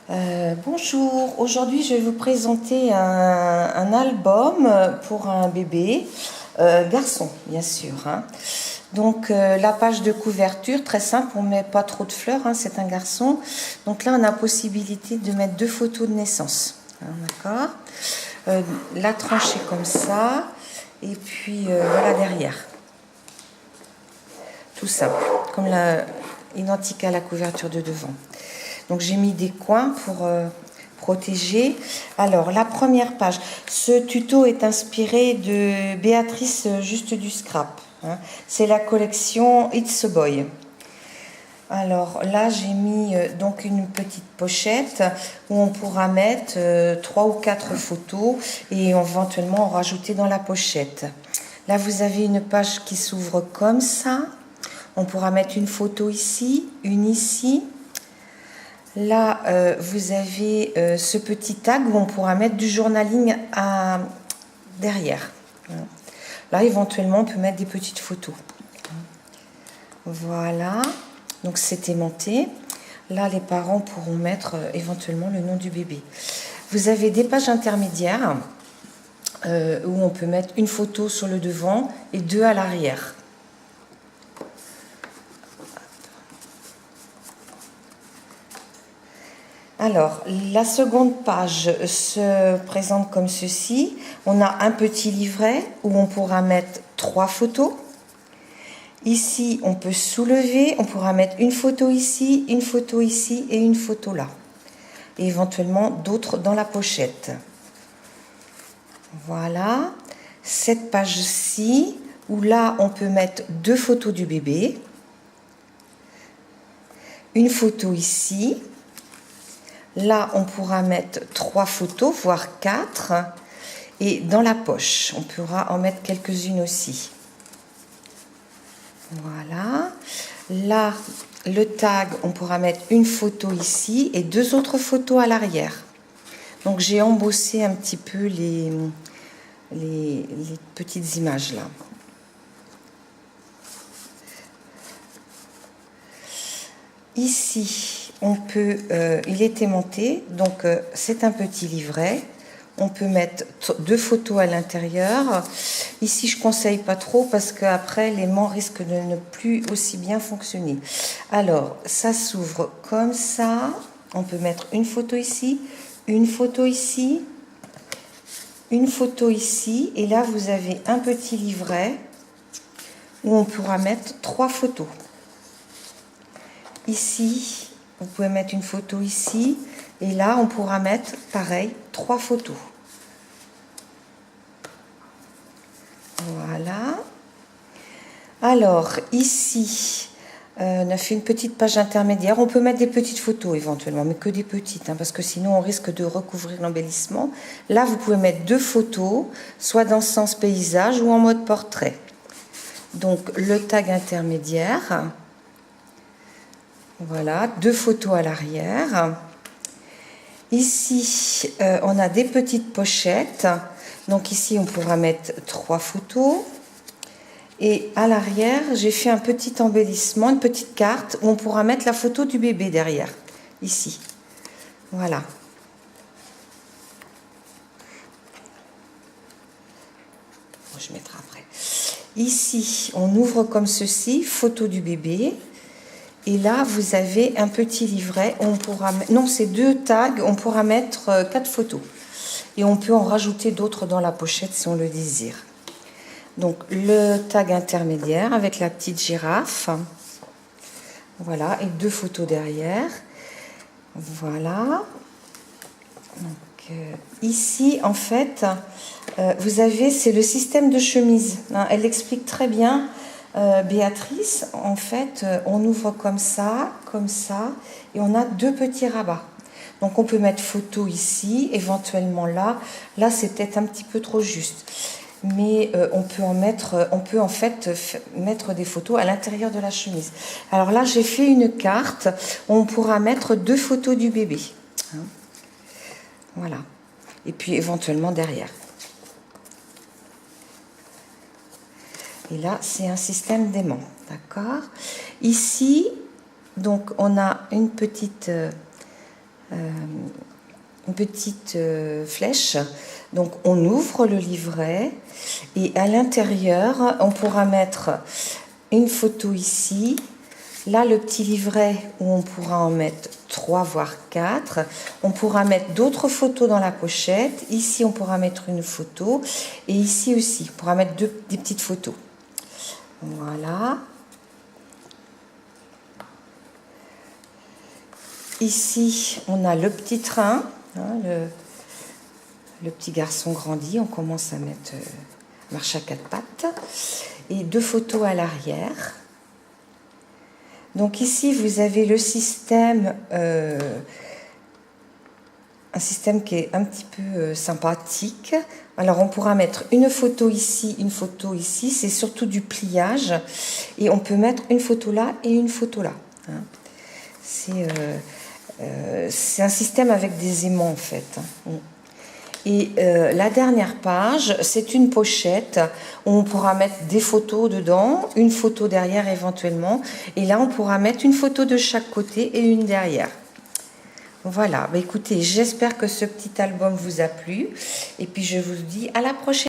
Bonjour, aujourd'hui je vais vous présenter un album pour un bébé, garçon bien sûr. Hein. Donc la page de couverture, très simple, on ne met pas trop de fleurs, hein, c'est un garçon. Donc là on a possibilité de mettre 2 photos de naissance, hein, d'accord. La trancher comme ça, et puis voilà derrière. Tout simple, comme identique à la couverture de devant. Donc j'ai mis des coins pour protéger. Alors la première page, ce tuto est inspiré de Béatrice Juste du Scrap. Hein. C'est la collection It's a Boy. Alors là j'ai mis donc une petite pochette où on pourra mettre 3 ou 4 photos et éventuellement en rajouter dans la pochette. Là vous avez une page qui s'ouvre comme ça. On pourra mettre une photo ici, une ici. Là, vous avez ce petit tag où on pourra mettre du journaling derrière. Là, éventuellement, on peut mettre des petites photos. Voilà. Donc, c'est aimanté. Là, les parents pourront mettre éventuellement le nom du bébé. Vous avez des pages intermédiaires où on peut mettre une photo sur le devant et 2 à l'arrière. Alors, la seconde page se présente comme ceci. On a un petit livret où on pourra mettre 3 photos. Ici, on peut soulever, on pourra mettre une photo ici et une photo là. Et éventuellement d'autres dans la pochette. Voilà. Cette page-ci, où là, on peut mettre 2 photos du bébé. Une photo ici. Là, on pourra mettre 3 photos, voire 4. Et dans la poche, on pourra en mettre quelques-unes aussi. Voilà. Là, le tag, on pourra mettre une photo ici et 2 autres photos à l'arrière. Donc, j'ai embossé un petit peu les petites images là. Ici, on peut, il est aimanté, donc c'est un petit livret. On peut mettre 2 photos à l'intérieur. Ici, je ne conseille pas trop parce qu'après, l'aimant risque de ne plus aussi bien fonctionner. Alors, ça s'ouvre comme ça. On peut mettre une photo ici, une photo ici, une photo ici. Et là, vous avez un petit livret où on pourra mettre 3 photos. Ici, vous pouvez mettre une photo ici. Et là, on pourra mettre, pareil, 3 photos. Voilà. Alors, ici, on a fait une petite page intermédiaire. On peut mettre des petites photos éventuellement, mais que des petites, hein, parce que sinon, on risque de recouvrir l'embellissement. Là, vous pouvez mettre 2 photos, soit dans le sens paysage ou en mode portrait. Donc, le tag intermédiaire. Voilà, 2 photos à l'arrière. Ici, on a des petites pochettes. Donc ici, on pourra mettre 3 photos. Et à l'arrière, j'ai fait un petit embellissement, une petite carte où on pourra mettre la photo du bébé derrière. Ici. Voilà. Je mettrai après. Ici, on ouvre comme ceci, photo du bébé. Et là, vous avez un petit livret. On pourra, non, c'est 2 tags. On pourra mettre 4 photos. Et on peut en rajouter d'autres dans la pochette si on le désire. Donc, le tag intermédiaire avec la petite girafe. Voilà, et 2 photos derrière. Voilà. Donc, ici, en fait, vous avez, c'est le système de chemise. Hein, elle explique très bien. Béatrice, en fait, on ouvre comme ça, et on a 2 petits rabats. Donc on peut mettre photo ici, éventuellement là. Là, c'est peut-être un petit peu trop juste. Mais on peut en fait mettre des photos à l'intérieur de la chemise. Alors là, j'ai fait une carte où on pourra mettre 2 photos du bébé. Hein. Voilà. Et puis éventuellement derrière. Et là, c'est un système d'aimant, d'accord? Ici, donc, on a une petite une petite flèche. Donc on ouvre le livret et à l'intérieur on pourra mettre une photo ici. Là le petit livret où on pourra en mettre 3 voire 4. On pourra mettre d'autres photos dans la pochette. Ici on pourra mettre une photo et ici aussi on pourra mettre des petites photos. Voilà. Ici on a le petit train, hein, le petit garçon grandit, on commence à mettre marche à 4 pattes et 2 photos à l'arrière. Donc ici vous avez le système, un système qui est un petit peu sympathique. Alors on pourra mettre une photo ici, c'est surtout du pliage et on peut mettre une photo là et une photo là. Hein. C'est un système avec des aimants en fait. Et la dernière page, c'est une pochette où on pourra mettre des photos dedans, une photo derrière éventuellement. Et là, on pourra mettre une photo de chaque côté et une derrière. Voilà, bah, écoutez, j'espère que ce petit album vous a plu. Et puis, je vous dis à la prochaine.